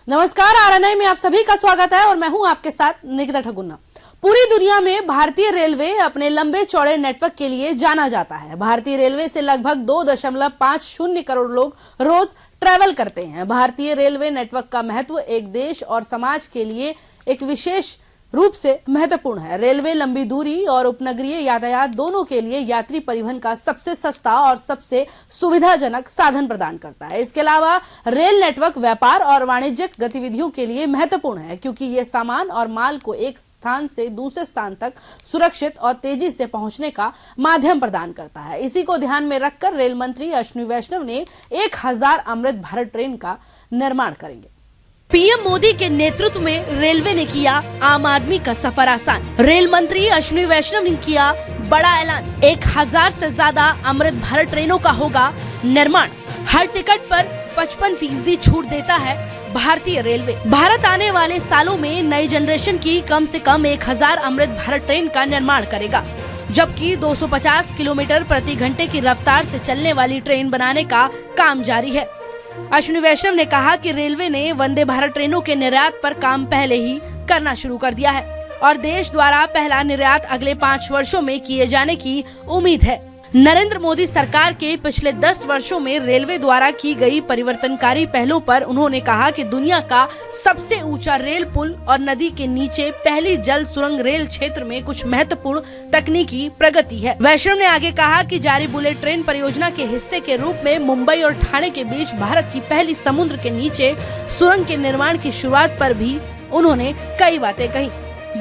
नमस्कार, आरएनआई में आप सभी का स्वागत है और मैं हूं आपके साथ निकिता ठगुन्ना। पूरी दुनिया में भारतीय रेलवे अपने लंबे चौड़े नेटवर्क के लिए जाना जाता है। भारतीय रेलवे से लगभग 2.50 करोड़ लोग रोज ट्रैवल करते हैं। भारतीय रेलवे नेटवर्क का महत्व एक देश और समाज के लिए एक विशेष रूप से महत्वपूर्ण है। रेलवे लंबी दूरी और उपनगरीय यातायात दोनों के लिए यात्री परिवहन का सबसे सस्ता और सबसे सुविधाजनक साधन प्रदान करता है। इसके अलावा रेल नेटवर्क व्यापार और वाणिज्यिक गतिविधियों के लिए महत्वपूर्ण है, क्योंकि ये सामान और माल को एक स्थान से दूसरे स्थान तक सुरक्षित और तेजी से पहुंचने का माध्यम प्रदान करता है। इसी को ध्यान में रखकर रेल मंत्री अश्विनी वैष्णव ने 1000 अमृत भारत ट्रेन का निर्माण करेंगे। पीएम मोदी के नेतृत्व में रेलवे ने किया आम आदमी का सफर आसान। रेल मंत्री अश्विनी वैष्णव ने किया बड़ा ऐलान। 1000 से ज्यादा अमृत भारत ट्रेनों का होगा निर्माण। हर टिकट पर 55% छूट देता है भारतीय रेलवे। भारत आने वाले सालों में नई जनरेशन की कम से कम 1000 अमृत भारत ट्रेन का निर्माण करेगा, जबकि 250 किलोमीटर प्रति घंटे की रफ्तार से चलने वाली ट्रेन बनाने का काम जारी है। अश्विनी वैष्णव ने कहा कि रेलवे ने वंदे भारत ट्रेनों के निर्यात पर काम पहले ही करना शुरू कर दिया है और देश द्वारा पहला निर्यात अगले 5 वर्षों में किए जाने की उम्मीद है। नरेंद्र मोदी सरकार के पिछले 10 वर्षों में रेलवे द्वारा की गई परिवर्तनकारी पहलों पर उन्होंने कहा कि दुनिया का सबसे ऊंचा रेल पुल और नदी के नीचे पहली जल सुरंग रेल क्षेत्र में कुछ महत्वपूर्ण तकनीकी प्रगति है। वैष्णव ने आगे कहा कि जारी बुलेट ट्रेन परियोजना के हिस्से के रूप में मुंबई और ठाणे के बीच भारत की पहली समुद्र के नीचे सुरंग के निर्माण की शुरुआत पर भी उन्होंने कई बातें कही।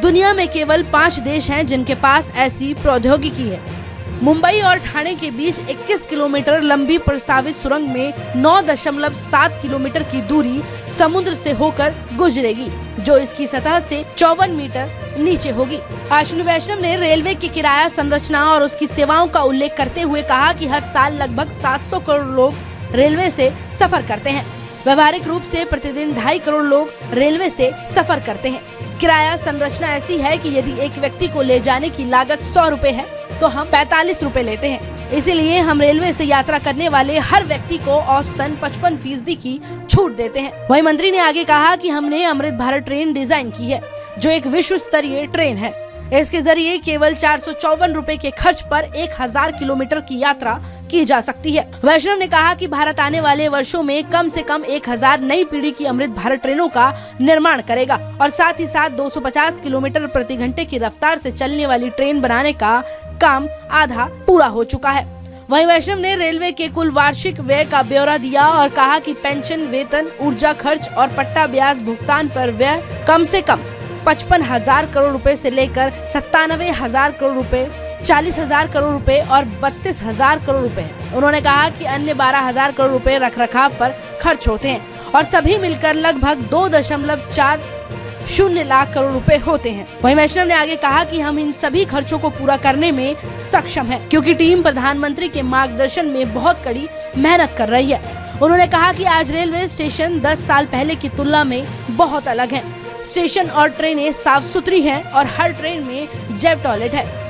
दुनिया में केवल 5 देश हैं जिनके पास ऐसी प्रौद्योगिकी है। मुंबई और ठाणे के बीच 21 किलोमीटर लंबी प्रस्तावित सुरंग में 9.7 किलोमीटर की दूरी समुद्र से होकर गुजरेगी, जो इसकी सतह से 54 मीटर नीचे होगी। अश्विनी वैष्णव ने रेलवे की किराया संरचना और उसकी सेवाओं का उल्लेख करते हुए कहा कि हर साल लगभग 700 करोड़ लोग रेलवे से सफर करते हैं। व्यवहारिक रूप से प्रतिदिन 2.5 करोड़ लोग रेलवे से सफर करते हैं। किराया संरचना ऐसी है कि यदि एक व्यक्ति को ले जाने की लागत 100 रुपए है तो हम 45 रुपए लेते हैं। इसीलिए हम रेलवे से यात्रा करने वाले हर व्यक्ति को औसतन 55% की छूट देते हैं। वहीं मंत्री ने आगे कहा कि हमने अमृत भारत ट्रेन डिजाइन की है, जो एक विश्व स्तरीय ट्रेन है। इसके जरिए केवल 454 रुपए के खर्च पर 1000 किलोमीटर की यात्रा की जा सकती है। वैष्णव ने कहा कि भारत आने वाले वर्षों में कम से कम 1000 नई पीढ़ी की अमृत भारत ट्रेनों का निर्माण करेगा और साथ ही साथ 250 किलोमीटर प्रति घंटे की रफ्तार से चलने वाली ट्रेन बनाने का काम आधा पूरा हो चुका है। वहीं वैष्णव ने रेलवे के कुल वार्षिक व्यय का ब्यौरा दिया और कहा कि पेंशन, वेतन, ऊर्जा खर्च और पट्टा ब्याज भुगतान पर व्यय कम से कम 55,000 करोड़ रुपए से लेकर 97,000 करोड़ रुपए, 40,000 करोड़ रुपए और 32,000 करोड़ रुपए है। उन्होंने कहा कि अन्य 12,000 करोड़ रुपए रखरखाव पर खर्च होते हैं और सभी मिलकर लगभग 2.40 लाख करोड़ रुपए होते हैं। वहीं वैष्णव ने आगे कहा कि हम इन सभी खर्चों को पूरा करने में सक्षम हैं, क्योंकि टीम प्रधानमंत्री के मार्गदर्शन में बहुत कड़ी मेहनत कर रही है। उन्होंने कहा कि आज रेलवे स्टेशन 10 साल पहले की तुलना में बहुत अलग है। स्टेशन और ट्रेनें साफ सुथरी हैं और हर ट्रेन में जेट टॉयलेट है।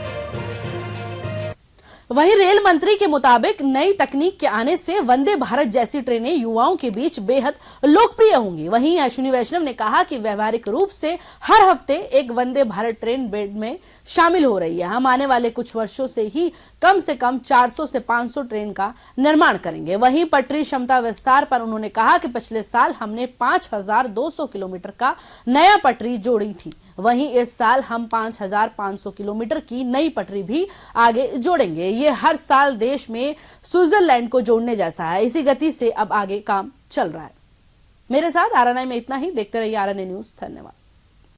वहीं रेल मंत्री के मुताबिक नई तकनीक के आने से वंदे भारत जैसी ट्रेनें युवाओं के बीच बेहद लोकप्रिय होंगी। वहीं अश्विनी वैष्णव ने कहा कि व्यवहारिक रूप से हर हफ्ते एक वंदे भारत ट्रेन बेड में शामिल हो रही है। हम आने वाले कुछ वर्षों से ही कम से कम 400 से 500 ट्रेन का निर्माण करेंगे। वहीं पटरी क्षमता विस्तार पर उन्होंने कहा कि पिछले साल हमने 5200 किलोमीटर का नया पटरी जोड़ी थी। वहीं इस साल हम 5500 किलोमीटर की नई पटरी भी आगे जोड़ेंगे। ये हर साल देश में स्विट्जरलैंड को जोड़ने जैसा है। इसी गति से अब आगे काम चल रहा है। मेरे साथ आरएनआई में इतना ही। देखते रहिए आरएनआई न्यूज। धन्यवाद।